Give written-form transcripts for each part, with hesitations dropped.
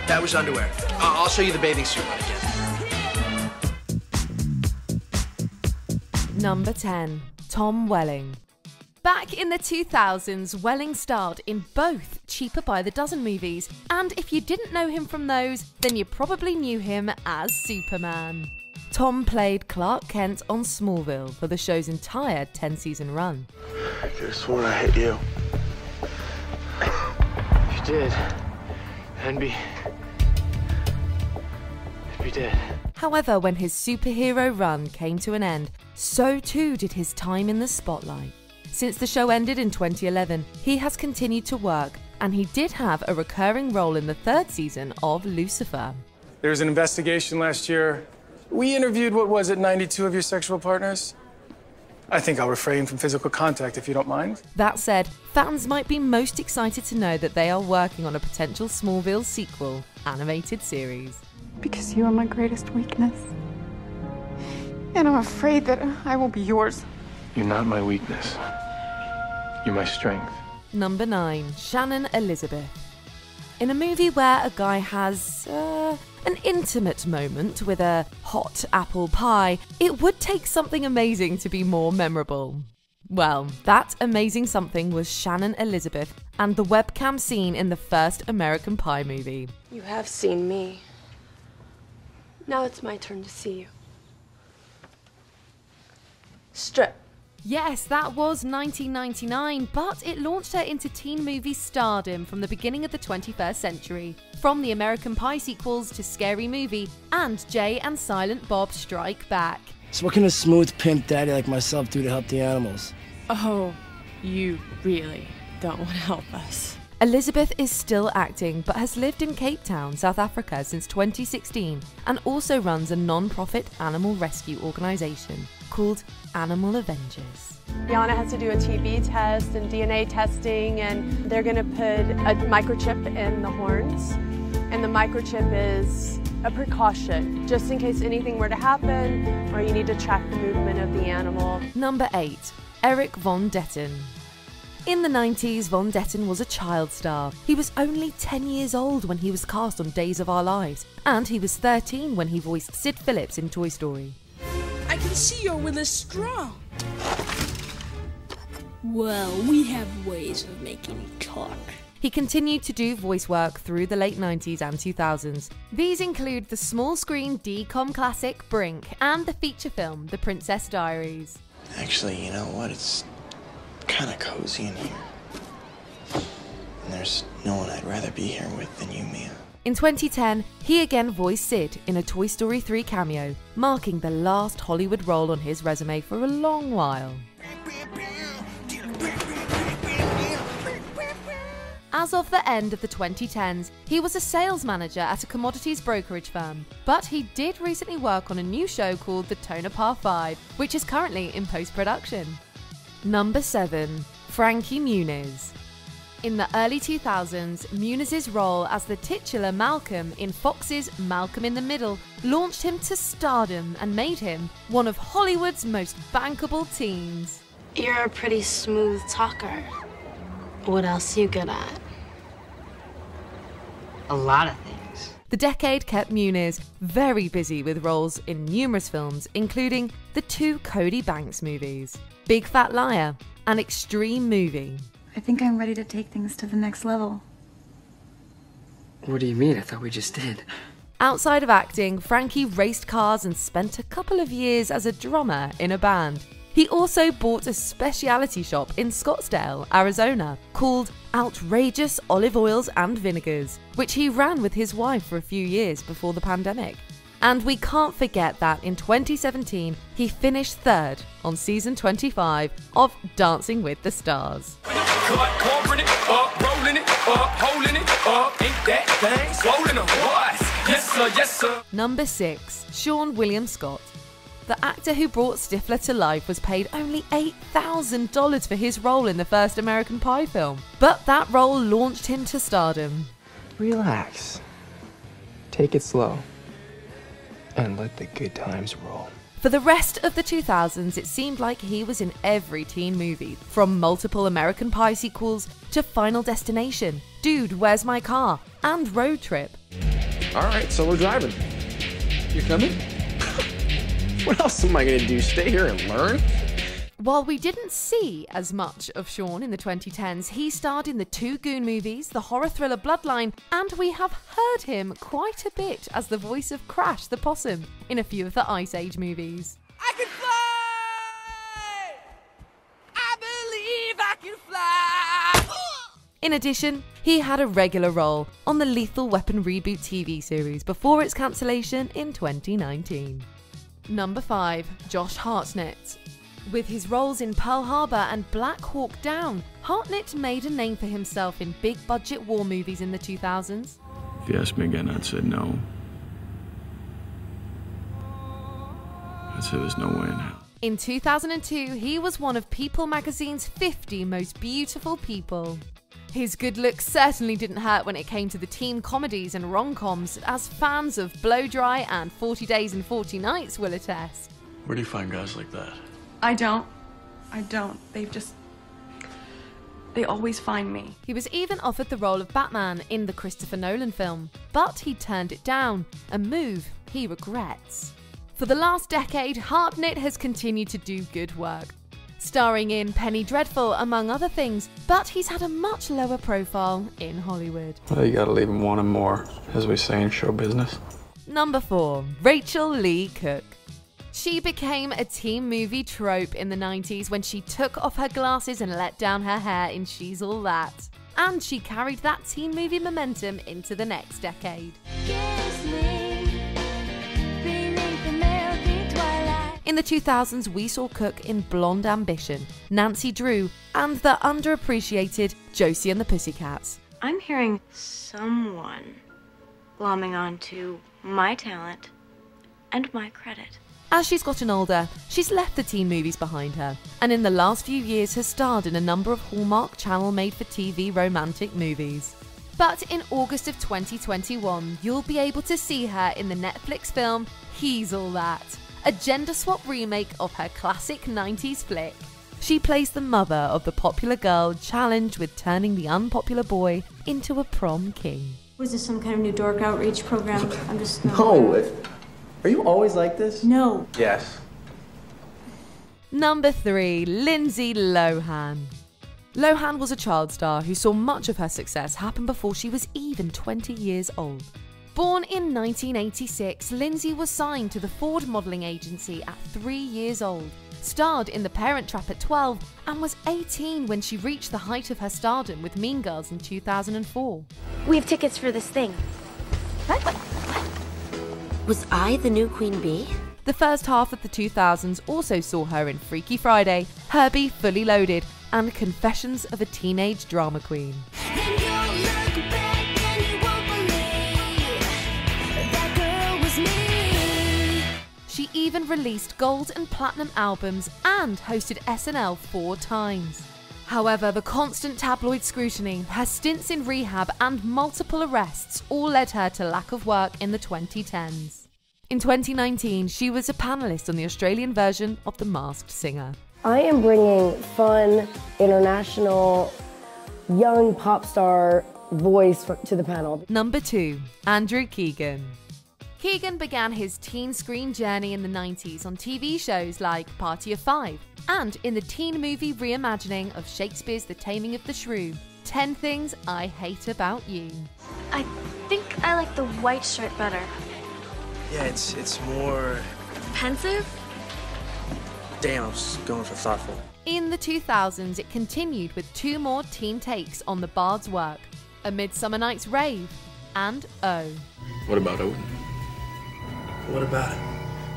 That was underwear. I'll show you the bathing suit one again. Number 10. Tom Welling. Back in the 2000s, Welling starred in both Cheaper by the Dozen movies, and if you didn't know him from those, then you probably knew him as Superman. Tom played Clark Kent on Smallville for the show's entire 10-season run. I could have sworn I hit you. You did. And be dead. However, when his superhero run came to an end, so too did his time in the spotlight. Since the show ended in 2011, he has continued to work, and he did have a recurring role in the 3rd season of Lucifer. There was an investigation last year. We interviewed, 92 of your sexual partners? I think I'll refrain from physical contact if you don't mind. That said, fans might be most excited to know that they are working on a potential Smallville sequel animated series. Because you are my greatest weakness. And I'm afraid that I will be yours. You're not my weakness. You're my strength. Number 9. Shannon Elizabeth. In a movie where a guy has an intimate moment with a hot apple pie, it would take something amazing to be more memorable. Well, that amazing something was Shannon Elizabeth and the webcam scene in the first American Pie movie. You have seen me. Now it's my turn to see you. Strip. Yes, that was 1999, but it launched her into teen movie stardom from the beginning of the 21st century. From the American Pie sequels to Scary Movie and Jay and Silent Bob Strike Back. So what can a smooth pimp daddy like myself do to help the animals? Oh, you really don't want to help us. Elizabeth is still acting, but has lived in Cape Town, South Africa since 2016 and also runs a non-profit animal rescue organisation called Animal Avengers. Yana has to do a TB test and DNA testing, and they're going to put a microchip in the horns. And the microchip is a precaution, just in case anything were to happen or you need to track the movement of the animal. Number 8. Eric Von Deton. In the 90s, Von Deton was a child star. He was only 10 years old when he was cast on Days of Our Lives, and he was 13 when he voiced Sid Phillips in Toy Story. I can see you're really strong. Well, we have ways of making you talk. He continued to do voice work through the late 90s and 2000s. These include the small-screen DCOM classic Brink and the feature film The Princess Diaries. Actually, you know what? It's kind of cozy in here. And there's no one I'd rather be here with than you, Mia. In 2010, he again voiced Sid in a Toy Story 3 cameo, marking the last Hollywood role on his resume for a long while. As of the end of the 2010s, he was a sales manager at a commodities brokerage firm, but he did recently work on a new show called The Tonopah 5, which is currently in post-production. Number 7. Frankie Muniz. In the early 2000s, Muniz's role as the titular Malcolm in Fox's Malcolm in the Middle launched him to stardom and made him one of Hollywood's most bankable teens. You're a pretty smooth talker. What else are you good at? A lot of things. The decade kept Muniz very busy with roles in numerous films, including the 2 Cody Banks movies, Big Fat Liar and Extreme Movie. I think I'm ready to take things to the next level. What do you mean? I thought we just did. Outside of acting, Frankie raced cars and spent a couple of years as a drummer in a band. He also bought a specialty shop in Scottsdale, Arizona, called Outrageous Olive Oils and Vinegars, which he ran with his wife for a few years before the pandemic. And we can't forget that in 2017, he finished 3rd on season 25 of Dancing with the Stars. Number 6. Sha William Scott. The actor who brought Stifler to life was paid only $8,000 for his role in the first American Pie film, but that role launched him to stardom. Relax. Take it slow. And let the good times roll. For the rest of the 2000s, it seemed like he was in every teen movie, from multiple American Pie sequels to Final Destination, Dude, Where's My Car, and Road Trip. All right, so we're driving. You coming? What else am I gonna do? Stay here and learn? While we didn't see as much of Sean in the 2010s, he starred in the 2 Goon movies, the horror thriller Bloodline, and we have heard him quite a bit as the voice of Crash the Possum in a few of the Ice Age movies. I can fly! I believe I can fly! In addition, he had a regular role on the Lethal Weapon reboot TV series before its cancellation in 2019. Number 5. Josh Hartnett. With his roles in Pearl Harbor and Black Hawk Down, Hartnett made a name for himself in big-budget war movies in the 2000s. If you asked me again, I'd say no. I'd say there's no way in hell. In 2002, he was one of People magazine's 50 most beautiful people. His good looks certainly didn't hurt when it came to the teen comedies and rom-coms, as fans of Blow Dry and 40 Days and 40 Nights will attest. Where do you find guys like that? I don't. They always find me. He was even offered the role of Batman in the Christopher Nolan film, but he turned it down, a move he regrets. For the last decade, Hartnett has continued to do good work, starring in Penny Dreadful among other things, but he's had a much lower profile in Hollywood. Well, you gotta leave him wanting more, as we say in show business. Number 4. Rachel Lee Cook. She became a teen movie trope in the 90s when she took off her glasses and let down her hair in She's All That. And she carried that teen movie momentum into the next decade. In the 2000s, we saw Cook in Blonde Ambition, Nancy Drew, and the underappreciated Josie and the Pussycats. I'm hearing someone glomming onto my talent and my credit. As she's gotten older, she's left the teen movies behind her, and in the last few years has starred in a number of Hallmark Channel made-for-TV romantic movies. But in August of 2021, you'll be able to see her in the Netflix film He's All That, a gender swap remake of her classic 90s flick. She plays the mother of the popular girl challenged with turning the unpopular boy into a prom king. Was this some kind of new dork outreach program? I'm just not No. Are you always like this? No. Yes. Number 3. Lindsay Lohan. Lohan was a child star who saw much of her success happen before she was even 20 years old. Born in 1986, Lindsay was signed to the Ford modelling agency at 3 years old, starred in The Parent Trap at 12, and was 18 when she reached the height of her stardom with Mean Girls in 2004. We have tickets for this thing. What? Was I the new Queen Bee? The first half of the 2000s also saw her in Freaky Friday, Herbie Fully Loaded, and Confessions of a Teenage Drama Queen. She even released gold and platinum albums and hosted SNL 4 times. However, the constant tabloid scrutiny, her stints in rehab and multiple arrests all led her to lack of work in the 2010s. In 2019, she was a panellist on the Australian version of The Masked Singer. I am bringing fun, international, young pop star voice to the panel. Number 2. Andrew Keegan. Keegan began his teen screen journey in the 90s on TV shows like Party of 5 and in the teen movie reimagining of Shakespeare's The Taming of the Shrew, 10 Things I Hate About You. I think I like the white shirt better. Yeah, it's more... Pensive? Damn, I was going for thoughtful. In the 2000s, it continued with 2 more teen takes on the Bard's work, A Midsummer Night's Rave and O. What about Odin? What about it?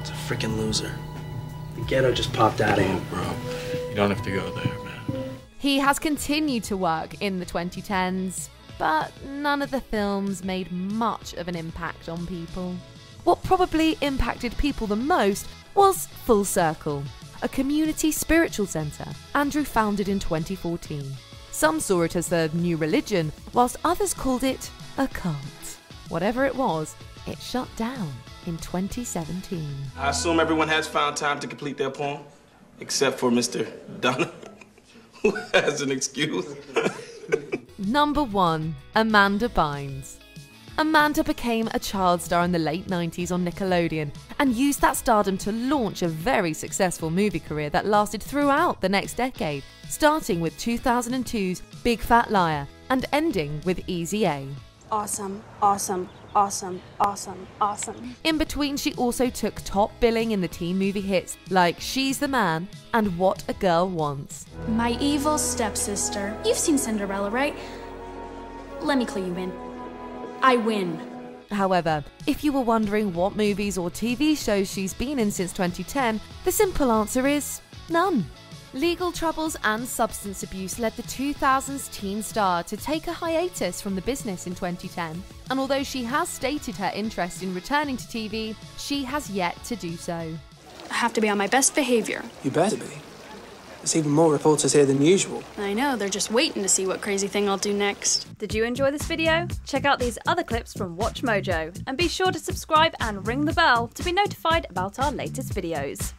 It's a freaking loser. The ghetto just popped out of him. Bro, you don't have to go there, man. He has continued to work in the 2010s, but none of the films made much of an impact on people. What probably impacted people the most was Full Circle, a community spiritual centre Andrew founded in 2014. Some saw it as a new religion, whilst others called it a cult. Whatever it was, it shut down in 2017. I assume everyone has found time to complete their poem, except for Mr. Donna, who has an excuse. Number 1. Amanda Bynes. Amanda became a child star in the late 90s on Nickelodeon and used that stardom to launch a very successful movie career that lasted throughout the next decade, starting with 2002's Big Fat Liar and ending with Easy A. Awesome, awesome, awesome, awesome, awesome. In between, she also took top billing in the teen movie hits like She's the Man and What a Girl Wants. My evil stepsister. You've seen Cinderella, right? Let me clue you in. I win. However, if you were wondering what movies or TV shows she's been in since 2010, the simple answer is none. Legal troubles and substance abuse led the 2000s teen star to take a hiatus from the business in 2010, and although she has stated her interest in returning to TV, she has yet to do so. I have to be on my best behavior. You better be. There's even more reporters here than usual. I know, they're just waiting to see what crazy thing I'll do next. Did you enjoy this video? Check out these other clips from MsMojo, and be sure to subscribe and ring the bell to be notified about our latest videos.